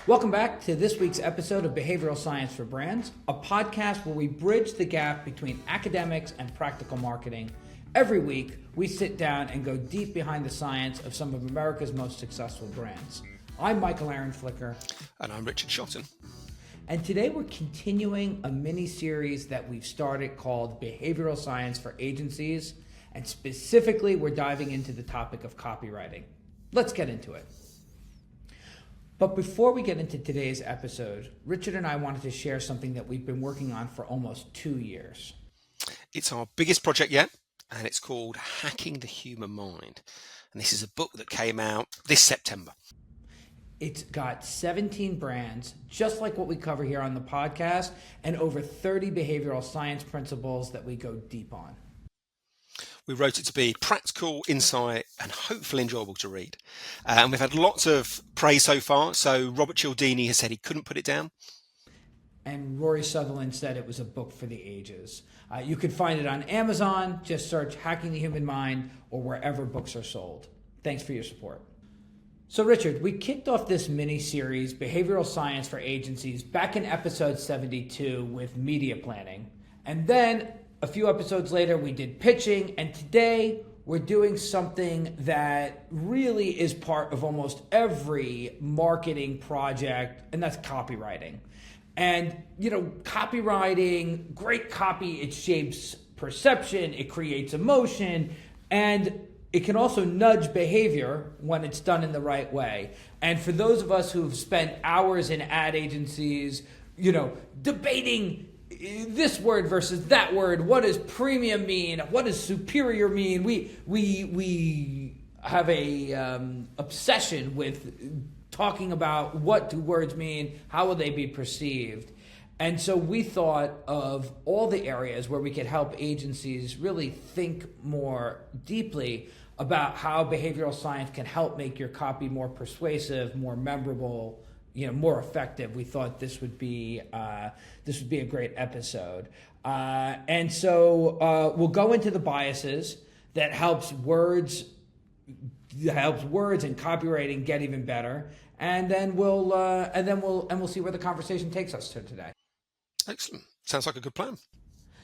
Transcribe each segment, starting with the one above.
Welcome back to this week's episode of Behavioral Science for Brands, a podcast where we bridge the gap between academics and practical marketing. Every week, we sit down and go deep behind the science of some of America's most successful brands. I'm Michael Aaron Flicker. And I'm Richard Shotton. And today we're continuing a mini-series that we've started called Behavioral Science for Agencies. And specifically, we're diving into the topic of copywriting. Let's get into it. But before we get into today's episode, Richard and I wanted to share something that we've been working on for almost 2 years. It's our biggest project yet, and it's called Hacking the Human Mind. And this is a book that came out this September. It's got 17 brands, just like what we cover here on the podcast, and over 30 behavioral science principles that we go deep on. We wrote it to be practical, insight, and hopefully enjoyable to read. And we've had lots of praise so far. So Robert Cialdini has said he couldn't put it down. And Rory Sutherland said it was a book for the ages. You can find it on Amazon. Just search Hacking the Human Mind or wherever books are sold. Thanks for your support. So Richard, we kicked off this mini-series, Behavioral Science for Agencies, back in episode 72 with media planning. And then a few episodes later, we did pitching, and today we're doing something that really is part of almost every marketing project, and that's copywriting. And, copywriting, great copy, it shapes perception, it creates emotion, and it can also nudge behavior when it's done in the right way. And for those of us who've spent hours in ad agencies, debating this word versus that word, what does premium mean? What does superior mean? We have a obsession with talking about what do words mean, how will they be perceived? And so we thought of all the areas where we could help agencies really think more deeply about how behavioral science can help make your copy more persuasive, more memorable, more effective. We thought this would be a great episode. And so we'll go into the biases that helps words and copywriting get even better. And then we'll see where the conversation takes us to today. Excellent. Sounds like a good plan.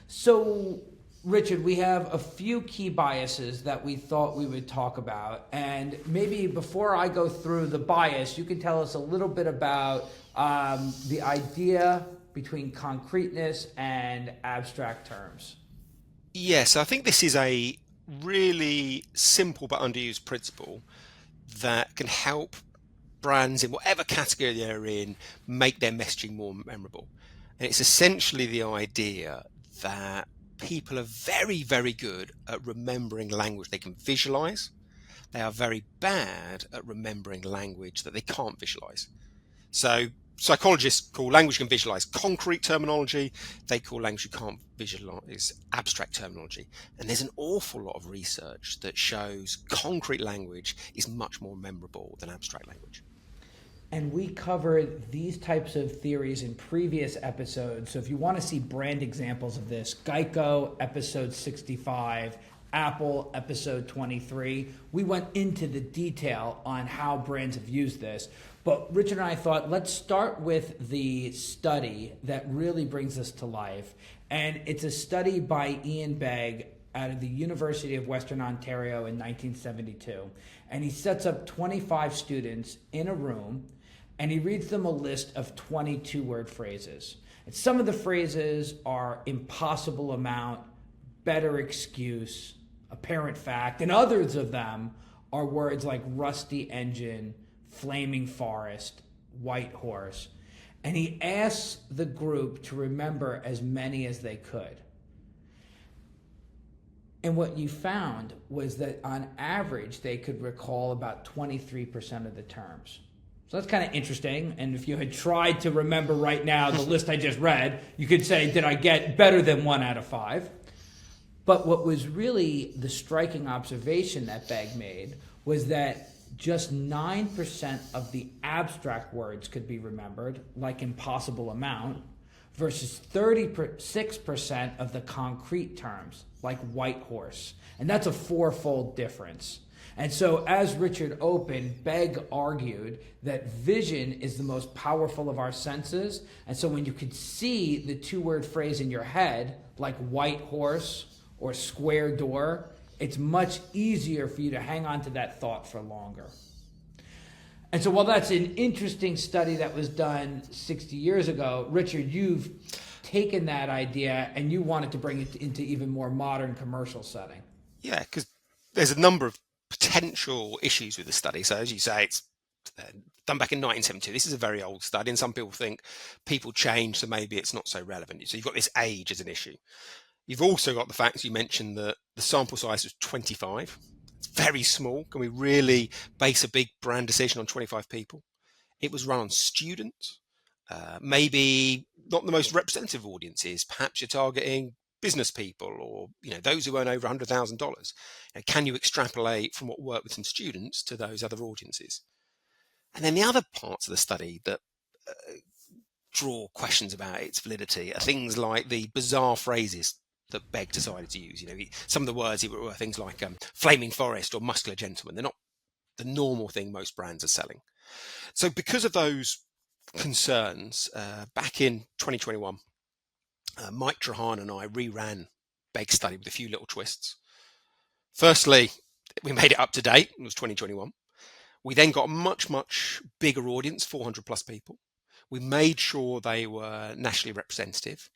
So, Richard, we have a few key biases that we thought we would talk about. And maybe before I go through the bias, you can tell us a little bit about the idea between concreteness and abstract terms. Yes, I think this is a really simple but underused principle that can help brands in whatever category they're in make their messaging more memorable. And it's essentially the idea that people are very, very good at remembering language they can visualize. They are very bad at remembering language that they can't visualize. So psychologists call language you can visualize concrete terminology. They call language you can't visualize abstract terminology. And there's an awful lot of research that shows concrete language is much more memorable than abstract language. And we covered these types of theories in previous episodes. So if you want to see brand examples of this, Geico, episode 65, Apple, episode 23, we went into the detail on how brands have used this. But Richard and I thought, let's start with the study that really brings this to life. And it's a study by Ian Begg out of the University of Western Ontario in 1972. And he sets up 25 students in a room, and he reads them a list of 22-word phrases. And some of the phrases are impossible amount, better excuse, apparent fact, and others of them are words like rusty engine, flaming forest, white horse. And he asks the group to remember as many as they could. And what you found was that on average, they could recall about 23% of the terms. So that's kind of interesting. And if you had tried to remember right now the list I just read, you could say, did I get better than 1 out of 5? But what was really the striking observation that Begg made was that just 9% of the abstract words could be remembered, like impossible amount, versus 36% of the concrete terms, like white horse. And that's a 4-fold difference. And so as Richard opened, Begg argued that vision is the most powerful of our senses. And so when you could see the two-word phrase in your head, like white horse or square door, it's much easier for you to hang on to that thought for longer. And so while that's an interesting study that was done 60 years ago, Richard, you've taken that idea and you wanted to bring it into even more modern commercial setting. Yeah, because there's a number of potential issues with the study. So as you say, it's done back in 1972. This is a very old study, and some people think people change, so maybe it's not so relevant. So you've got this age as an issue. You've also got the fact you mentioned that the sample size was 25. It's very small. Can we really base a big brand decision on 25 people? It was run on students, maybe not the most representative audiences. Perhaps you're targeting business people or those who earn over $100,000. Can you extrapolate from what worked with some students to those other audiences? And then the other parts of the study that draw questions about its validity are things like the bizarre phrases that Begg decided to use. Some of the words were things like flaming forest or muscular gentleman. They're not the normal thing most brands are selling. So because of those concerns, back in 2021, Mike Trahan and I reran Begg's study with a few little twists. Firstly, we made it up to date. It was 2021. We then got a much, much bigger audience, 400 plus people. We made sure they were nationally representative.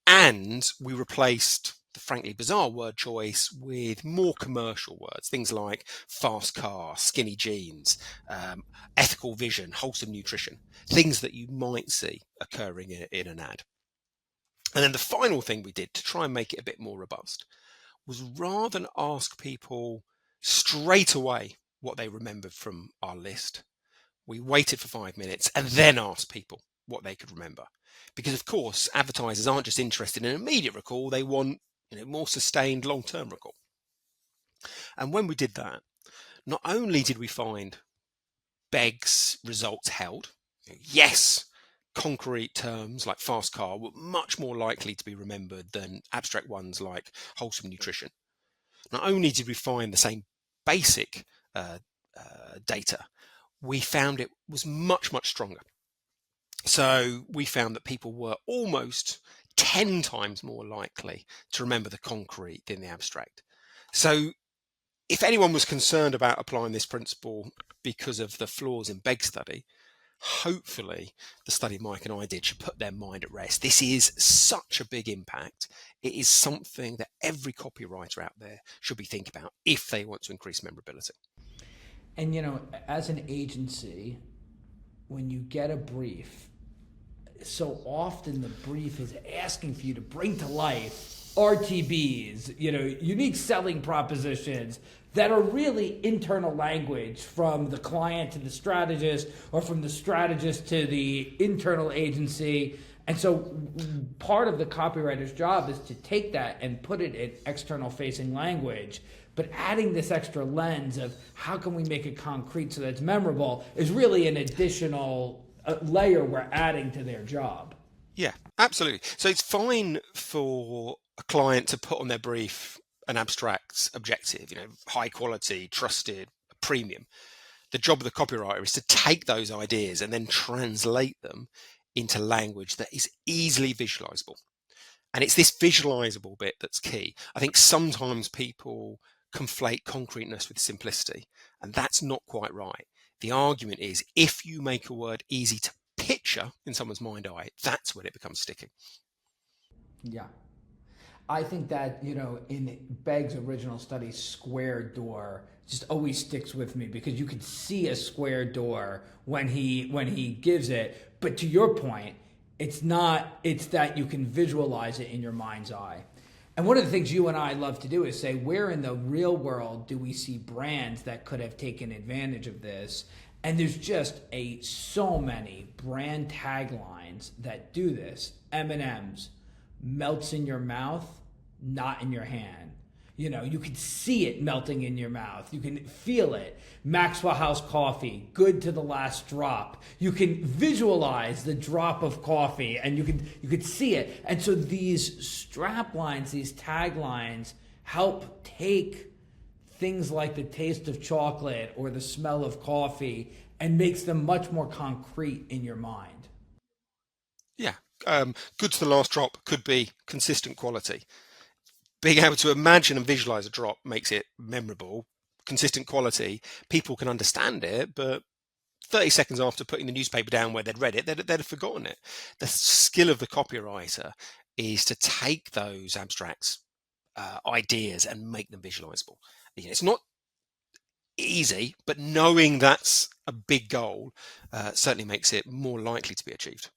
And we replaced the frankly bizarre word choice with more commercial words, things like fast car, skinny jeans, ethical vision, wholesome nutrition, things that you might see occurring in an ad. And then the final thing we did to try and make it a bit more robust was, rather than ask people straight away what they remembered from our list, we waited for 5 minutes and then asked people what they could remember. Because of course, advertisers aren't just interested in immediate recall, they want more sustained long-term recall. And when we did that, not only did we find Begg's results held, yes, concrete terms like fast car were much more likely to be remembered than abstract ones like wholesome nutrition. Not only did we find the same basic data, we found it was much, much stronger. So we found that people were almost 10 times more likely to remember the concrete than the abstract. So if anyone was concerned about applying this principle because of the flaws in Begg's study, hopefully the study Mike and I did should put their mind at rest. This is such a big impact. It is something that every copywriter out there should be thinking about if they want to increase memorability. And as an agency, when you get a brief, so often the brief is asking for you to bring to life RTBs, unique selling propositions that are really internal language from the client to the strategist, or from the strategist to the internal agency. And so part of the copywriter's job is to take that and put it in external facing language. But adding this extra lens of how can we make it concrete so that it's memorable is really an additional layer we're adding to their job. Yeah, absolutely. So it's fine for a client to put on their brief an abstract objective, high quality, trusted, premium. The job of the copywriter is to take those ideas and then translate them into language that is easily visualizable. And it's this visualizable bit that's key. I think sometimes people conflate concreteness with simplicity, and that's not quite right. The argument is, if you make a word easy to picture in someone's mind eye, that's when it becomes sticky. Yeah. I think that, in Begg's original study, square door just always sticks with me, because you can see a square door when he gives it. But to your point, it's that you can visualize it in your mind's eye. And one of the things you and I love to do is say, where in the real world do we see brands that could have taken advantage of this? And there's just so many brand taglines that do this. M&M's, melts in your mouth, not in your hand. You can see it melting in your mouth. You can feel it. Maxwell House coffee, good to the last drop. You can visualize the drop of coffee, and you could see it. And so these strap lines, these taglines, help take things like the taste of chocolate or the smell of coffee and makes them much more concrete in your mind. Yeah. Good to the last drop could be consistent quality. Being able to imagine and visualize a drop makes it memorable. Consistent quality, people can understand it, but 30 seconds after putting the newspaper down where they'd read it, they'd have forgotten it. The skill of the copywriter is to take those abstracts, ideas, and make them visualizable. It's not easy, but knowing that's a big goal certainly makes it more likely to be achieved.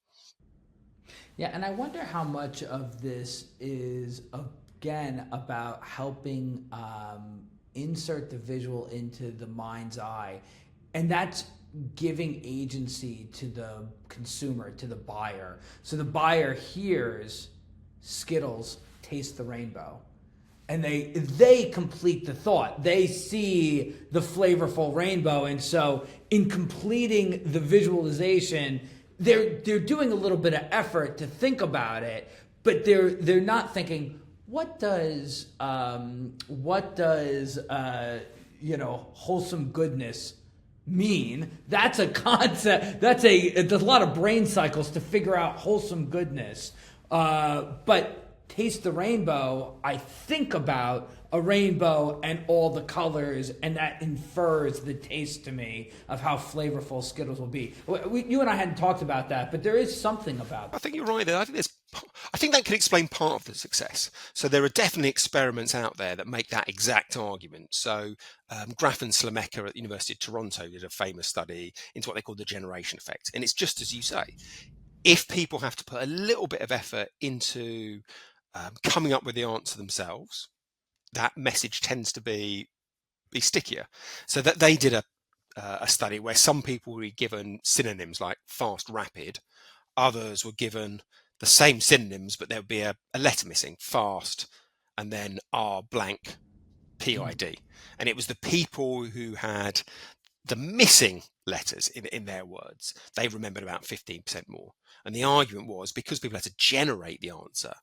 Yeah, and I wonder how much of this is, again, about helping insert the visual into the mind's eye. And that's giving agency to the consumer, to the buyer. So the buyer hears Skittles taste the rainbow. And they complete the thought. They see the flavorful rainbow. And so in completing the visualization, they're doing a little bit of effort to think about it, but they're not thinking, what does wholesome goodness mean? That's a concept. There's a lot of brain cycles to figure out wholesome goodness. But taste the rainbow, I think about a rainbow and all the colors, and that infers the taste to me of how flavorful Skittles will be. You and I hadn't talked about that, but there is something about I think you're right there. I think that can explain part of the success. So there are definitely experiments out there that make that exact argument. So Graf and Slamecka at the University of Toronto did a famous study into what they call the generation effect. And it's just as you say, if people have to put a little bit of effort into coming up with the answer themselves, that message tends to be stickier. So that they did a study where some people were given synonyms like fast, rapid, others were given the same synonyms, but there would be a letter missing, fast, and then R blank PID. And it was the people who had the missing letters in their words, they remembered about 15% more. And the argument was because people had to generate the answer,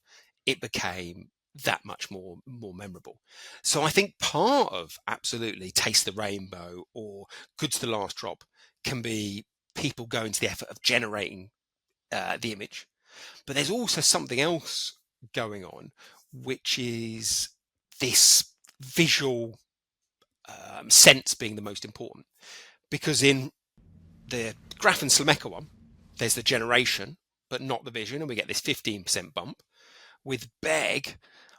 it became that much more memorable. So I think part of absolutely taste the rainbow or good to the last drop can be people going to the effort of generating the image. But there's also something else going on, which is this visual sense being the most important. Because in the Graf and Slamecka one, there's the generation, but not the vision, and we get this 15% bump. With Beg,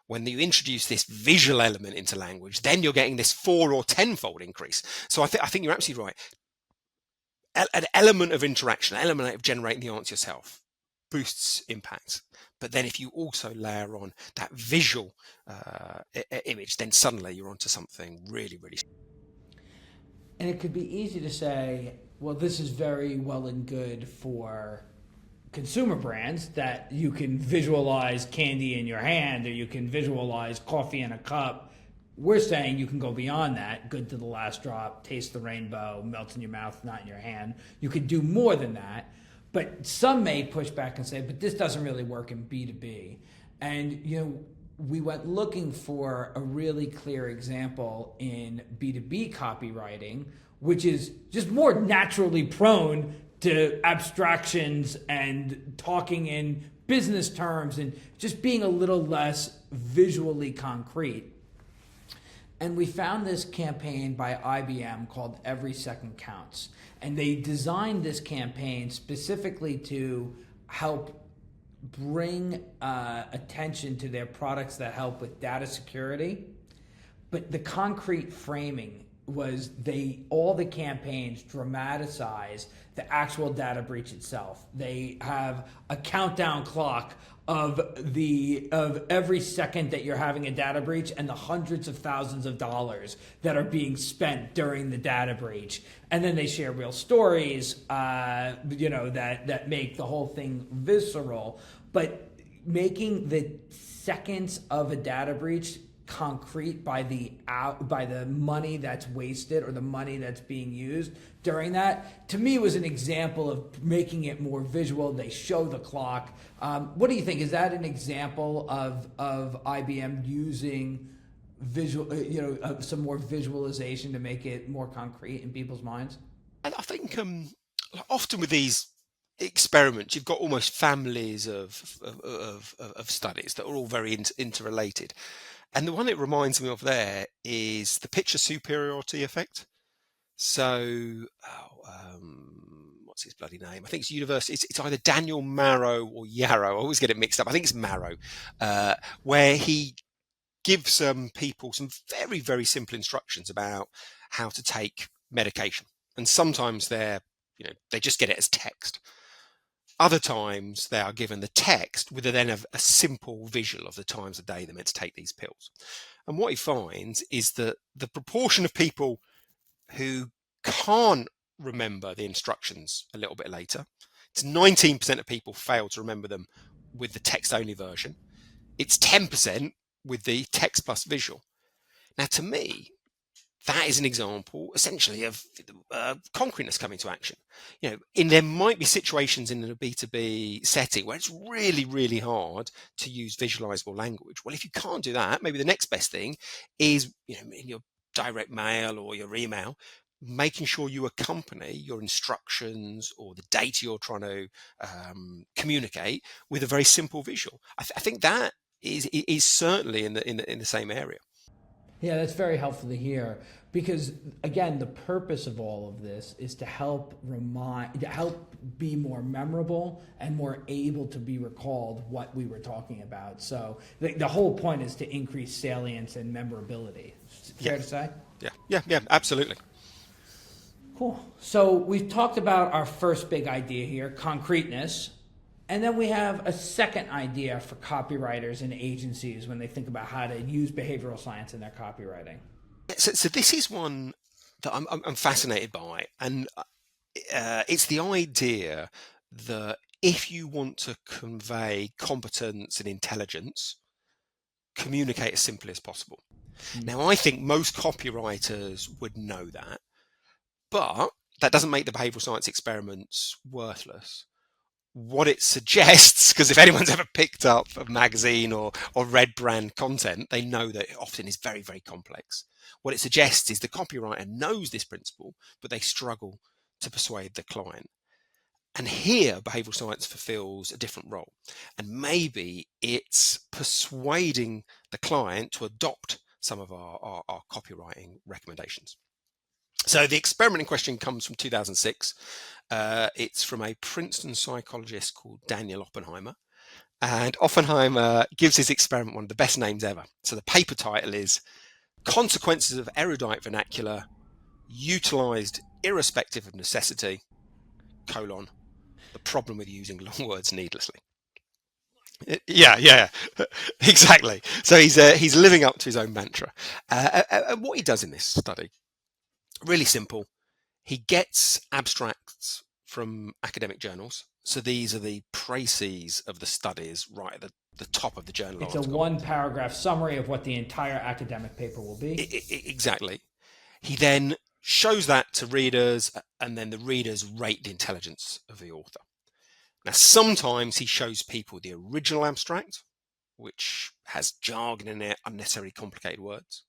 when you introduce this visual element into language, then you're getting this 4 or 10-fold increase. So I think you're absolutely right. An element of interaction, an element of generating the answer yourself boosts impact. But then if you also layer on that visual image, then suddenly you're onto something really, really. And it could be easy to say, well, this is very well and good for consumer brands that you can visualize candy in your hand or you can visualize coffee in a cup. We're saying you can go beyond that. Good to the last drop, taste the rainbow, melts in your mouth, not in your hand. You could do more than that. But some may push back and say, but this doesn't really work in B2B. And, we went looking for a really clear example in B2B copywriting, which is just more naturally prone to abstractions and talking in business terms and just being a little less visually concrete. And we found this campaign by IBM called Every Second Counts. And they designed this campaign specifically to help bring attention to their products that help with data security. But the concrete framing was all the campaigns dramatize the actual data breach itself. They have a countdown clock of every second that you're having a data breach and the hundreds of thousands of dollars that are being spent during the data breach. And then they share real stories, that make the whole thing visceral. But making the seconds of a data breach concrete by the money that's wasted or the money that's being used during that, to me was an example of making it more visual. They show the clock. What do you think? Is that an example of IBM using visual, some more visualization to make it more concrete in people's minds? And I think often with these experiments, you've got almost families of studies that are all very interrelated. And the one it reminds me of there is the picture superiority effect. So, what's his bloody name? I think it's university. It's either Daniel Marrow or Yarrow. I always get it mixed up. I think it's Marrow, uh, where he gives people some very, very simple instructions about how to take medication. And sometimes they just get it as text. Other times they are given the text with a simple visual of the times of day they're meant to take these pills. And what he finds is that the proportion of people who can't remember the instructions a little bit later, it's 19% of people fail to remember them with the text only version. It's 10% with the text plus visual. Now, to me, that is an example essentially of concreteness coming to action. There might be situations in a B2B setting where it's really, really hard to use visualizable language. Well, if you can't do that, maybe the next best thing is, in your direct mail or your email, making sure you accompany your instructions or the data you're trying to communicate with a very simple visual. I think that is certainly in the same area. Yeah, that's very helpful to hear because again, the purpose of all of this is to help be more memorable and more able to be recalled what we were talking about. So the whole point is to increase salience and memorability. Fair to say? Yeah, absolutely. Cool. So we've talked about our first big idea here, concreteness. And then we have a second idea for copywriters and agencies when they think about how to use behavioral science in their copywriting. So this is one that I'm fascinated by, and it's the idea that if you want to convey competence and intelligence, communicate as simply as possible. Now, I think most copywriters would know that, but that doesn't make the behavioral science experiments worthless. What it suggests, because if anyone's ever picked up a magazine or read brand content, they know that it often is very, very complex. What it suggests is the copywriter knows this principle, but they struggle to persuade the client. And here, behavioral science fulfills a different role. And maybe it's persuading the client to adopt some of our copywriting recommendations. So the experiment in question comes from 2006. It's from a Princeton psychologist called Daniel Oppenheimer. And Oppenheimer gives his experiment one of the best names ever. So the paper title is Consequences of Erudite Vernacular Utilized Irrespective of Necessity, the problem with using long words needlessly. Yeah, exactly. So he's living up to his own mantra. And what he does in this study, really simple. He gets abstracts from academic journals. So these are the précis of the studies right at the top of the journal It's article. a one paragraph summary of what the entire academic paper will be. Exactly. He then shows that to readers, and then the readers rate the intelligence of the author. Now, sometimes he shows people the original abstract, which has jargon in it, unnecessarily complicated words.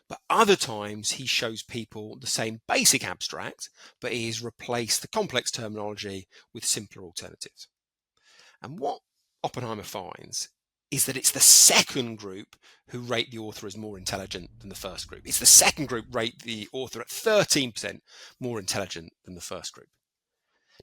But other times he shows people the same basic abstract, but he has replaced the complex terminology with simpler alternatives. And what Oppenheimer finds is that it's the second group who rate the author as more intelligent than the first group. It's the second group rate the author at 13% more intelligent than the first group.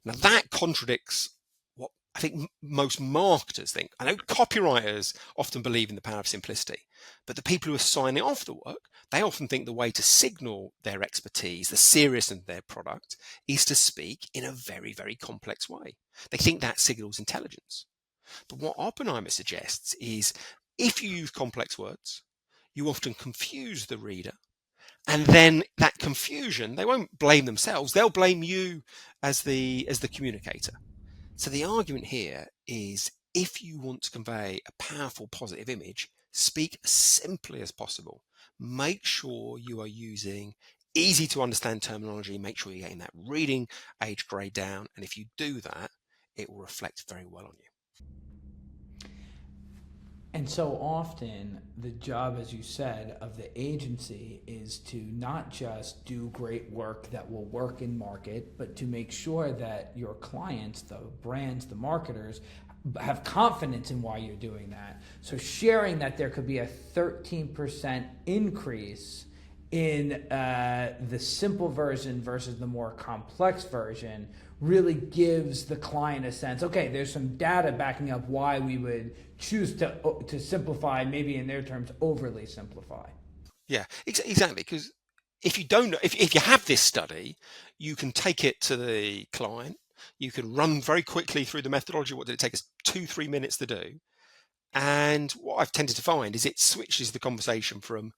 Now that contradicts what I think most marketers think. I know copywriters often believe in the power of simplicity, but the people who are signing off the work, they often think the way to signal their expertise, the seriousness of their product, is to speak in a very, very complex way. They think that signals intelligence. But what Oppenheimer suggests is if you use complex words, you often confuse the reader. And then that confusion, they won't blame themselves, they'll blame you as the communicator. So the argument here is if you want to convey a powerful positive image, speak as simply as possible. Make sure you are using easy to understand terminology. Make sure you're getting that reading age grade down. And if you do that, it will reflect very well on you. And so often, the job, as you said, of the agency is to not just do great work that will work in market, but to make sure that your clients, the brands, the marketers, have confidence in why you're doing that. So, sharing that there could be a 13% increase in the simple version versus the more complex version really gives the client a sense, okay, there's some data backing up why we would choose to simplify, maybe in their terms, overly simplify. Yeah, exactly. Because if you don't, if you have this study, you can take it to the client. You can run very quickly through the methodology. What did it take us? 2-3 minutes to do? And what I've tended to find is it switches the conversation from,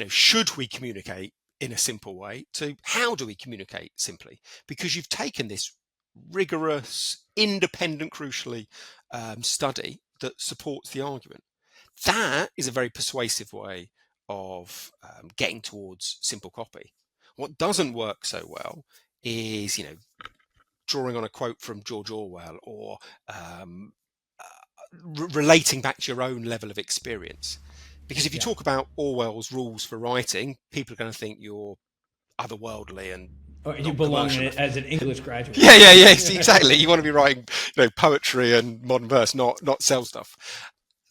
should we communicate in a simple way to how do we communicate simply? Because you've taken this rigorous, independent, crucially, study that supports the argument. That is a very persuasive way of getting towards simple copy. What doesn't work so well is, drawing on a quote from George Orwell or relating back to your own level of experience. Because if you Yeah. talk about Orwell's rules for writing, people are going to think you're otherworldly and Or you not belong in commercial it enough. as an English graduate. Yeah, exactly. You want to be writing, poetry and modern verse, not sell stuff.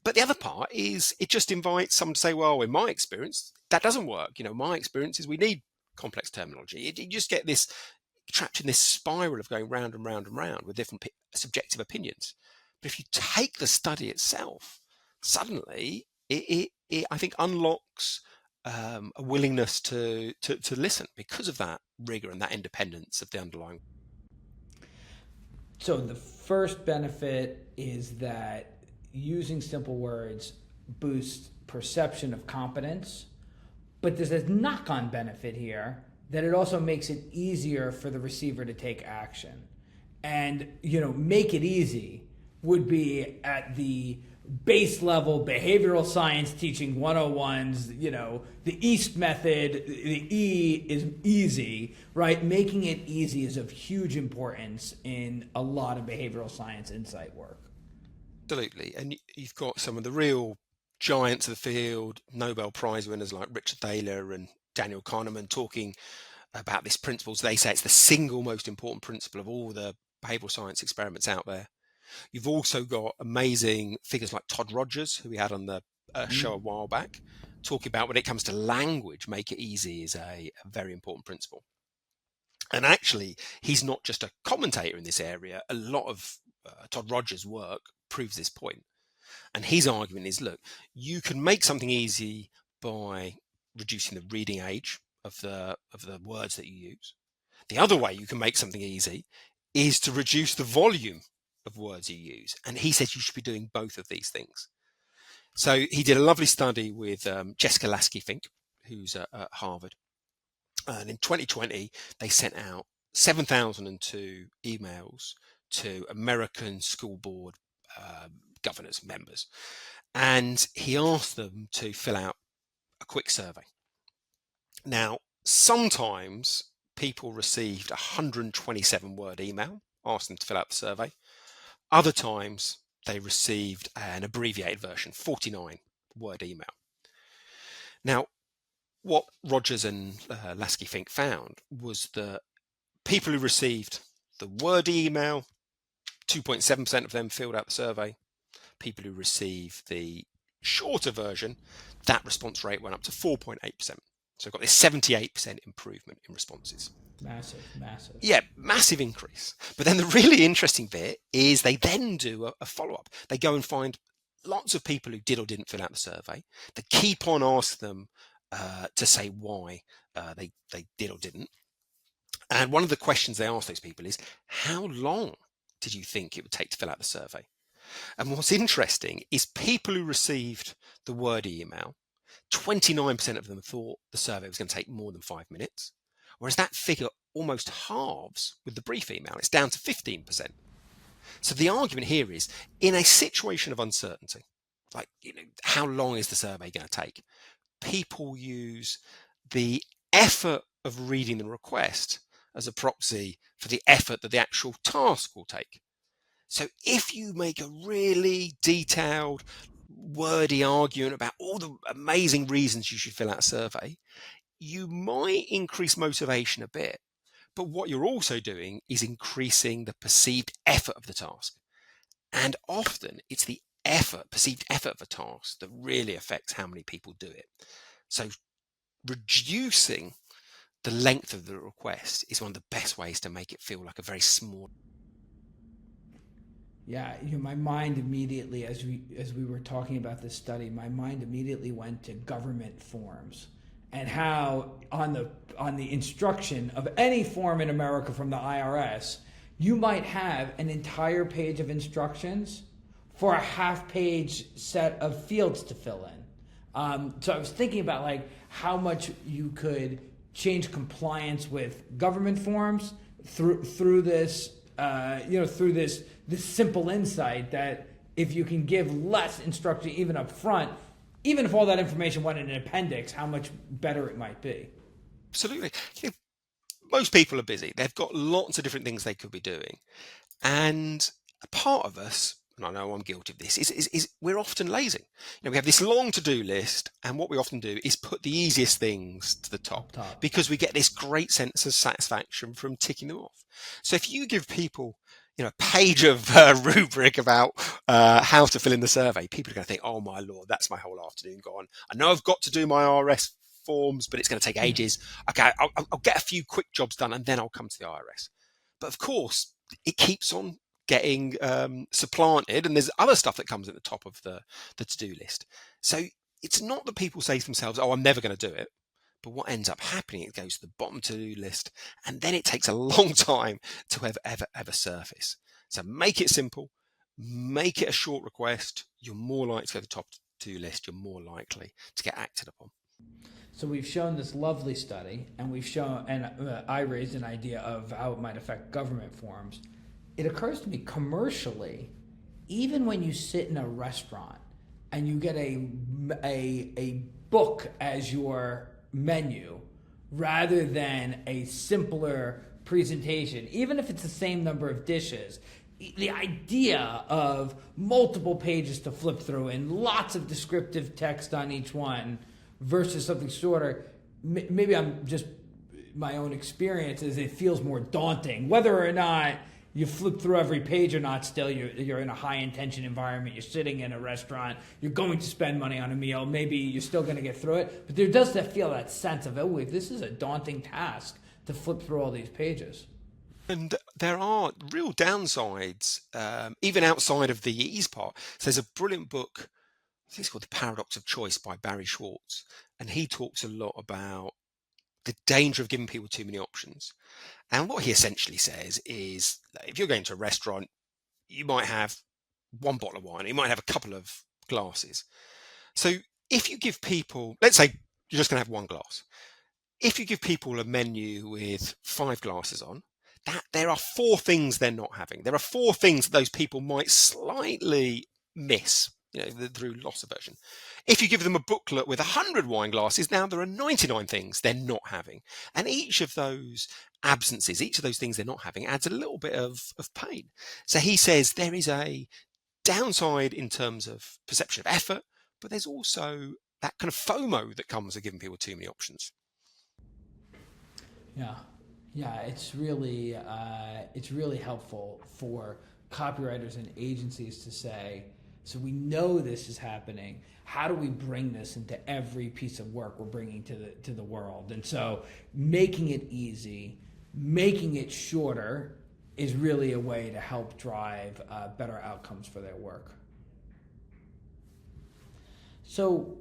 But the other part is it just invites someone to say, well, in my experience, that doesn't work. My experience is we need complex terminology. You just get this trapped in this spiral of going round and round and round with different subjective opinions. But if you take the study itself, suddenly it I think unlocks a willingness to listen because of that rigor and that independence of the underlying. So the first benefit is that using simple words boosts perception of competence, but there's a knock-on benefit here that it also makes it easier for the receiver to take action. And make it easy would be at the base level behavioral science teaching 101s, the EAST method, the E is easy, right? Making it easy is of huge importance in a lot of behavioral science insight work. Absolutely. And you've got some of the real giants of the field, Nobel Prize winners like Richard Thaler and Daniel Kahneman talking about this principle. So they say it's the single most important principle of all the behavioral science experiments out there. You've also got amazing figures like Todd Rogers, who we had on the show a while back, talking about when it comes to language, make it easy is a very important principle. And actually, he's not just a commentator in this area. A lot of Todd Rogers' work proves this point. And his argument is, look, you can make something easy by reducing the reading age of the words that you use. The other way you can make something easy is to reduce the volume of words you use. And he says you should be doing both of these things. So he did a lovely study with Jessica Lasky-Fink, who's at Harvard. And in 2020, they sent out 7,002 emails to American school board governors, members. And he asked them to fill out a quick survey. Now, sometimes people received a 127 word email, asked them to fill out the survey. Other times they received an abbreviated version, 49 word email. Now, what Rogers and Lasky-Fink found was that people who received the word email, 2.7% of them filled out the survey. People who received the shorter version, that response rate went up to 4.8%. So we've got this 78% improvement in responses. Massive. Yeah, massive increase. But then the really interesting bit is they then do a follow-up. They go and find lots of people who did or didn't fill out the survey. They keep on asking them to say why they did or didn't. And one of the questions they ask those people is, how long did you think it would take to fill out the survey? And what's interesting is people who received the word email, 29% of them thought the survey was going to take more than 5 minutes, whereas that figure almost halves with the brief email. It's down to 15%. So the argument here is, in a situation of uncertainty, like, how long is the survey going to take? People use the effort of reading the request as a proxy for the effort that the actual task will take. So if you make a really detailed, wordy argument about all the amazing reasons you should fill out a survey, you might increase motivation a bit. But what you're also doing is increasing the perceived effort of the task. And often it's the perceived effort of a task that really affects how many people do it. So reducing the length of the request is one of the best ways to make it feel like a very small. Yeah, my mind immediately, as we were talking about this study, my mind immediately went to government forms and how on the instruction of any form in America from the IRS, you might have an entire page of instructions for a half-page set of fields to fill in. So I was thinking about like how much you could change compliance with government forms through this through this simple insight that if you can give less instruction even up front, even if all that information went in an appendix, how much better it might be. Absolutely. Most people are busy. They've got lots of different things they could be doing. And a part of us, and I know I'm guilty of this, is we're often lazy. We have this long to-do list, and what we often do is put the easiest things to the top because we get this great sense of satisfaction from ticking them off. So if you give people a page of rubric about how to fill in the survey, people are going to think, oh my Lord, that's my whole afternoon gone. I know I've got to do my RS forms, but it's going to take ages. Okay, I'll get a few quick jobs done and then I'll come to the IRS. But of course, it keeps on getting supplanted, and there's other stuff that comes at the top of the to-do list. So it's not that people say to themselves, oh, I'm never going to do it. But what ends up happening, it goes to the bottom to-do list, and then it takes a long time to ever surface. So make it simple, make it a short request. You're more likely to go to the top to-do list. You're more likely to get acted upon. So we've shown this lovely study, and I raised an idea of how it might affect government forms. It occurs to me commercially, even when you sit in a restaurant and you get a book as your menu rather than a simpler presentation, even if it's the same number of dishes, the idea of multiple pages to flip through and lots of descriptive text on each one versus something shorter, maybe I'm just, my own experience is it feels more daunting. Whether or not you flip through every page or not, still you're in a high intention environment, you're sitting in a restaurant, you're going to spend money on a meal, maybe you're still going to get through it, but there does feel that sense of, oh, this is a daunting task to flip through all these pages. And there are real downsides, even outside of the ease part. So there's a brilliant book, I think it's called The Paradox of Choice by Barry Schwartz, and he talks a lot about the danger of giving people too many options. And what he essentially says is that if you're going to a restaurant, you might have one bottle of wine, you might have a couple of glasses. So if you give people, let's say you're just going to have one glass. If you give people a menu with 5 glasses on, that there are 4 things they're not having. There are 4 things that those people might slightly miss, through loss aversion. If you give them a booklet with 100 wine glasses, now there are 99 things they're not having. And each of those absences, each of those things they're not having adds a little bit of pain. So he says there is a downside in terms of perception of effort, but there's also that kind of FOMO that comes with giving people too many options. Yeah, it's really helpful for copywriters and agencies to say, so we know this is happening. How do we bring this into every piece of work we're bringing to the world? And so making it easy, making it shorter is really a way to help drive better outcomes for their work. So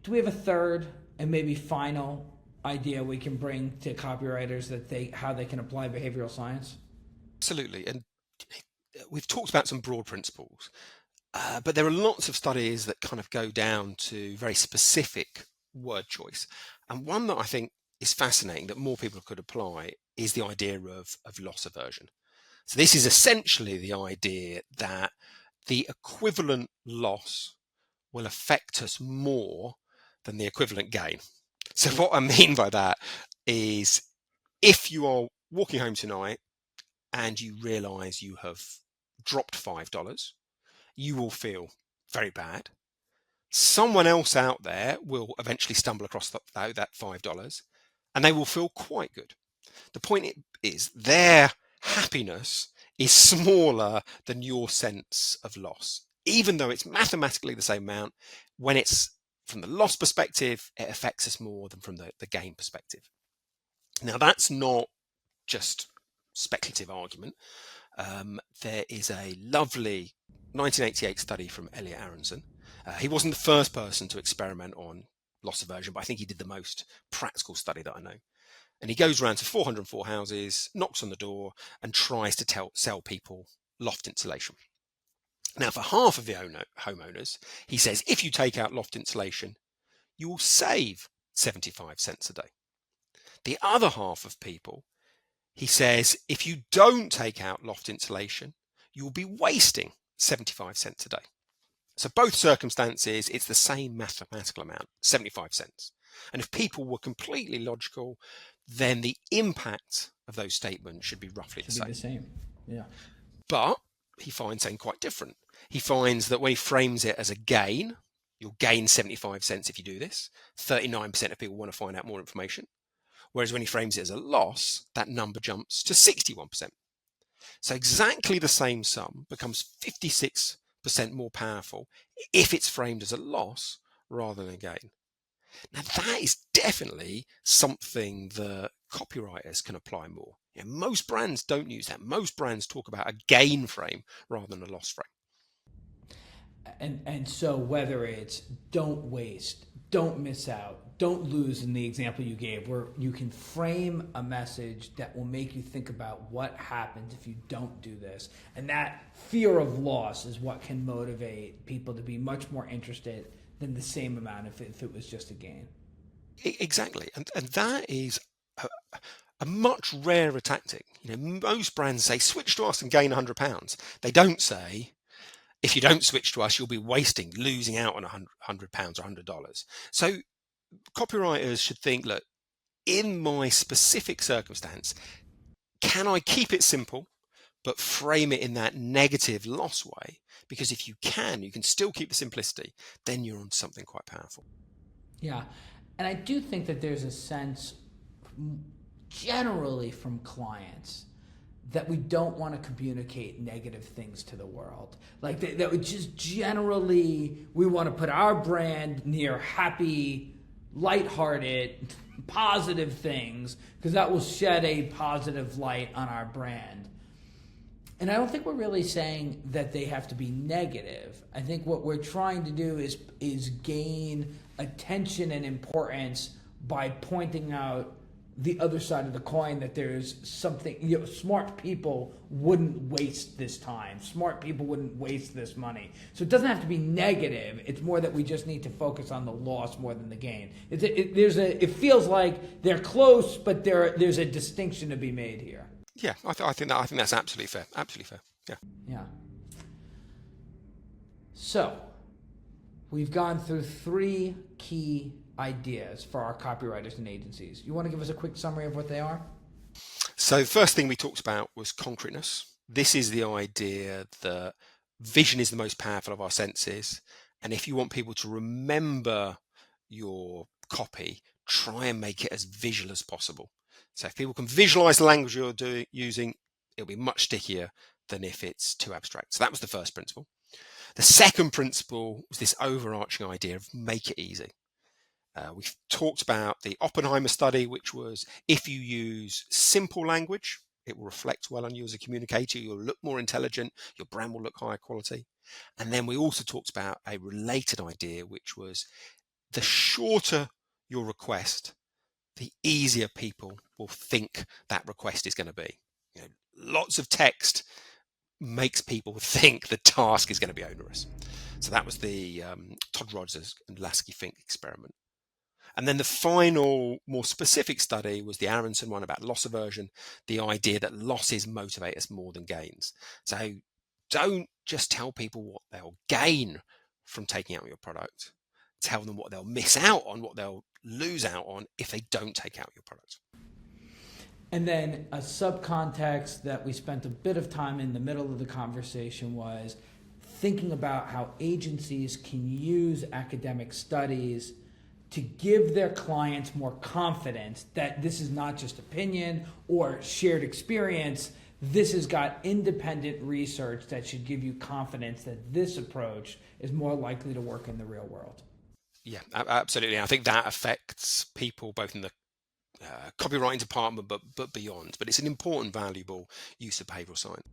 do we have a third and maybe final idea we can bring to copywriters how they can apply behavioral science? Absolutely. And we've talked about some broad principles, but there are lots of studies that kind of go down to very specific word choice. And one that I think is fascinating that more people could apply is the idea of loss aversion. So this is essentially the idea that the equivalent loss will affect us more than the equivalent gain. So what I mean by that is if you are walking home tonight and you realize you have dropped $5, you will feel very bad. Someone else out there will eventually stumble across that $5 and they will feel quite good. The point is their happiness is smaller than your sense of loss. Even though it's mathematically the same amount, when it's from the loss perspective, it affects us more than from the gain perspective. Now, that's not just speculative argument. There is a lovely 1988 study from Elliot Aronson. He wasn't the first person to experiment on loss aversion, but I think he did the most practical study that I know. And he goes around to 404 houses, knocks on the door, and tries to sell people loft insulation. Now, for half of the homeowners, he says if you take out loft insulation, you will save 75 cents a day. The other half of people, he says if you don't take out loft insulation, you will be wasting 75 cents a day. So both circumstances, it's the same mathematical amount, 75 cents. And if people were completely logical, then the impact of those statements should be roughly the same. Yeah. But he finds something quite different. He finds that when he frames it as a gain, you'll gain 75 cents if you do this. 39% of people want to find out more information. Whereas when he frames it as a loss, that number jumps to 61%. So exactly the same sum becomes 56% more powerful if it's framed as a loss rather than a gain. Now, that is definitely something that copywriters can apply more. Most brands don't use that. Most brands talk about a gain frame rather than a loss frame. And so whether it's don't waste, don't miss out, don't lose in the example you gave, where you can frame a message that will make you think about what happens if you don't do this. And that fear of loss is what can motivate people to be much more interested than the same amount if it was just a gain. Exactly. And that is a much rarer tactic. Most brands say, switch to us and gain £100. They don't say, if you don't switch to us, you'll be losing out on £100 or $100. So copywriters should think, look, in my specific circumstance, can I keep it simple, but frame it in that negative loss way? Because if you can still keep the simplicity, then you're on something quite powerful. Yeah. And I do think that there's a sense generally from clients that we don't want to communicate negative things to the world. Like that would just generally, we want to put our brand near happy, lighthearted, positive things, because that will shed a positive light on our brand. And I don't think we're really saying that they have to be negative. I think what we're trying to do is gain attention and importance by pointing out the other side of the coin, that there's something, smart people wouldn't waste this time. Smart people wouldn't waste this money. So it doesn't have to be negative. It's more that we just need to focus on the loss more than the gain. It feels like they're close, but there's a distinction to be made here. Yeah, I think that's absolutely fair. Absolutely fair. Yeah. Yeah. So we've gone through 3 key ideas for our copywriters and agencies. You want to give us a quick summary of what they are? So the first thing we talked about was concreteness. This is the idea that vision is the most powerful of our senses. And if you want people to remember your copy, try and make it as visual as possible. So if people can visualize the language you're using, it'll be much stickier than if it's too abstract. So that was the first principle. The second principle was this overarching idea of make it easy. We've talked about the Oppenheimer study, which was if you use simple language, it will reflect well on you as a communicator. You'll look more intelligent. Your brand will look higher quality. And then we also talked about a related idea, which was the shorter your request, the easier people will think that request is going to be. Lots of text makes people think the task is going to be onerous. So that was the Todd Rogers and Lasky Fink experiment. And then the final, more specific study was the Aronson one about loss aversion, the idea that losses motivate us more than gains. So don't just tell people what they'll gain from taking out your product. Tell them what they'll miss out on, what they'll lose out on if they don't take out your product. And then a subcontext that we spent a bit of time in the middle of the conversation was thinking about how agencies can use academic studies to give their clients more confidence that this is not just opinion or shared experience. This has got independent research that should give you confidence that this approach is more likely to work in the real world. Yeah, absolutely. I think that affects people both in the copywriting department, but beyond. But it's an important, valuable use of behavioral science.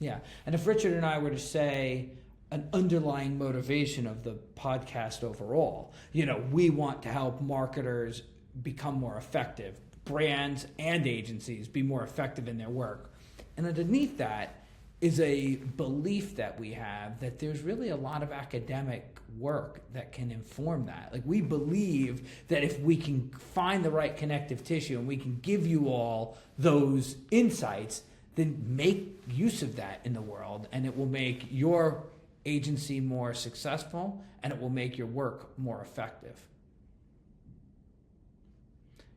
Yeah, and if Richard and I were to say an underlying motivation of the podcast overall, we want to help marketers become more effective, brands and agencies be more effective in their work. And underneath that is a belief that we have that there's really a lot of academic work that can inform that. Like, we believe that if we can find the right connective tissue and we can give you all those insights, then make use of that in the world, and it will make your agency more successful and it will make your work more effective.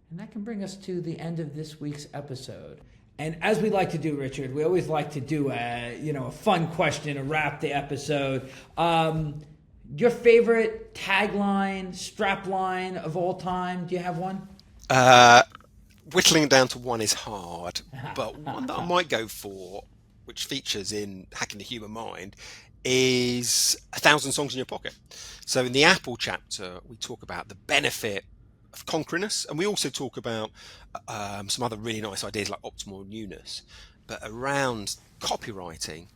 And that can bring us to the end of this week's episode. And as we like to do, Richard, we always like to do a fun question to wrap the episode. Your favorite tagline, strapline of all time? Do you have one? Whittling down to one is hard, but one that I might go for, which features in Hacking the Human Mind, is 1,000 songs in your pocket. So in the Apple chapter, we talk about the benefit of concreteness, and we also talk about some other really nice ideas like optimal newness. But around copywriting,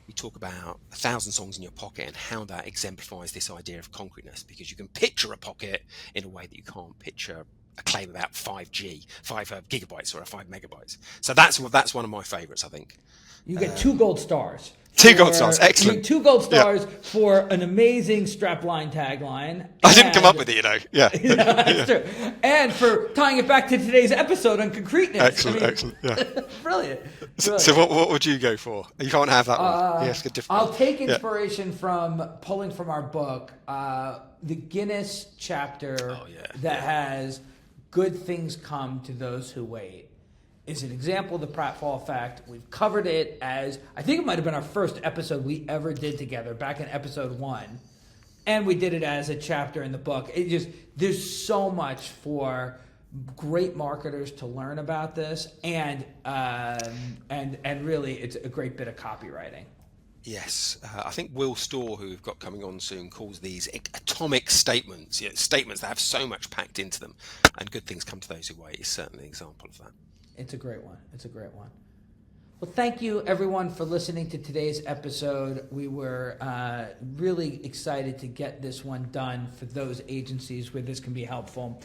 we talk about 1,000 songs in your pocket and how that exemplifies this idea of concreteness, because you can picture a pocket in a way that you can't picture a claim about 5G, 5 gigabytes or 5 megabytes. So that's one of my favorites, I think. You get 2 gold stars. 2 gold stars, excellent. 2 gold stars for an amazing strapline tagline. I didn't come up with it, Yeah. That's true. And for tying it back to today's episode on concreteness. Excellent. Yeah. Brilliant. So what would you go for? You can't have that one. Yes, I'll take inspiration from pulling from our book, the Guinness chapter that has "Good things come to those who wait." Is an example of the pratfall effect. We've covered it as, I think it might have been our first episode we ever did together, back in episode 1. And we did it as a chapter in the book. There's so much for great marketers to learn about this, and really it's a great bit of copywriting. Yes, I think Will Storr, who we've got coming on soon, calls these atomic statements, statements that have so much packed into them, and good things come to those who wait is certainly an example of that. It's a great one. Well, thank you, everyone, for listening to today's episode. We were really excited to get this one done for those agencies where this can be helpful.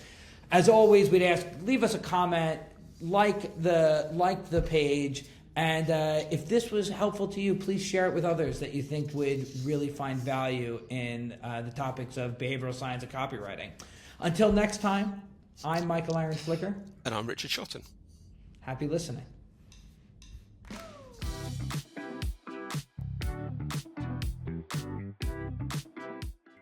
As always, we'd ask, leave us a comment, like the page, and if this was helpful to you, please share it with others that you think would really find value in the topics of behavioral science and copywriting. Until next time, I'm Michael Aaron Flicker. And I'm Richard Shotton. Happy listening.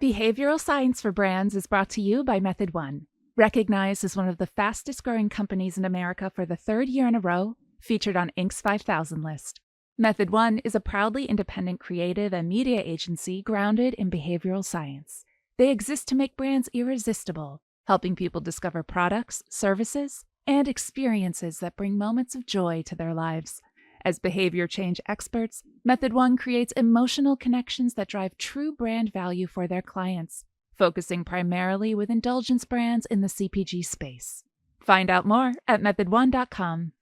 Behavioral Science for Brands is brought to you by Method One. Recognized as one of the fastest growing companies in America for the 3rd year in a row, featured on Inc.'s 5,000 list. Method One is a proudly independent creative and media agency grounded in behavioral science. They exist to make brands irresistible, helping people discover products, services, and experiences that bring moments of joy to their lives. As behavior change experts, Method One creates emotional connections that drive true brand value for their clients, focusing primarily with indulgence brands in the CPG space. Find out more at methodone.com.